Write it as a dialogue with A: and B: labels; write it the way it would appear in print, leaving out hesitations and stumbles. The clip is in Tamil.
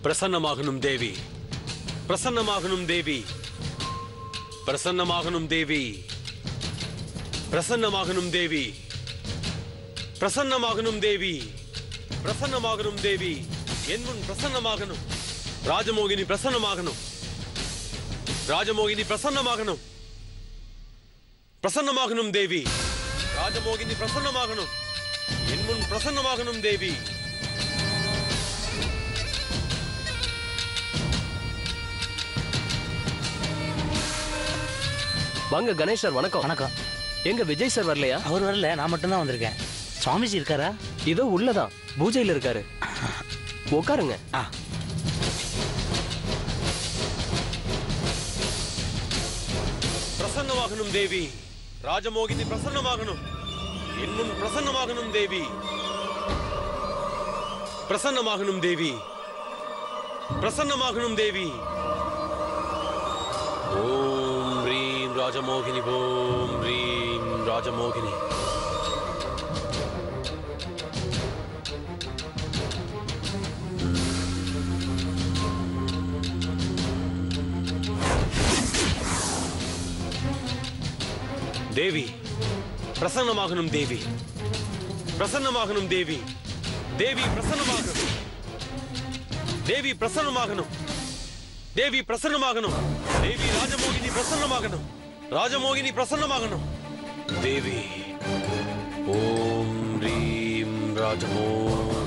A: பிரசன்னமாகணும் தேவி, பிரசன்னமாகணும் தேவி, பிரசன்னமாகணும் தேவி, பிரசன்னமாகணும் தேவி, பிரசன்னமாகணும் தேவி, பிரசன்னமாகணும் தேவி, என் முன் பிரசன்னமாகணும். ராஜமோகினி பிரசன்னமாகணும், ராஜமோகினி பிரசன்னமாகணும், பிரசன்னமாகணும் தேவி, ராஜமோகினி பிரசன்னமாகணும், என் முன் பிரசன்னமாகணும் தேவி.
B: வாங்க கணேஷ் சார், வணக்கம்.
C: வணக்கம்.
B: எங்க விஜய் சார் வரலையா?
C: அவர் வரல, நான் மட்டும் தான் வந்திருக்கேன். சுவாமிஜி இருக்காரா?
B: இதோ உள்ளதான் பூஜையில இருக்காரு. உட்காருங்க.
A: பிரசன்னமாகணும் தேவி, ராஜமோகினி பிரசன்னமாகணும், என் முன் பிரசன்னமாகணும் தேவி, பிரசன்னமாகணும் தேவி, பிரசன்னமாகணும் தேவி. ஓம் ரீம் ராஜமோகினி, ஓம் ரீம் ராஜமோகினி. தேவி பிரசன்னமாகணும் தேவி, பிரசன்னமாகணும் தேவி, தேவி பிரசன்னமாகணும், தேவி பிரசன்னமாகணும், தேவி பிரசன்னமாகணும், தேவி ராஜமோகினி பிரசன்னமாகணும், ராஜமோகினி பிரசன்னமாகணும் தேவி. ஓம் ரீம் ராஜமோகினி.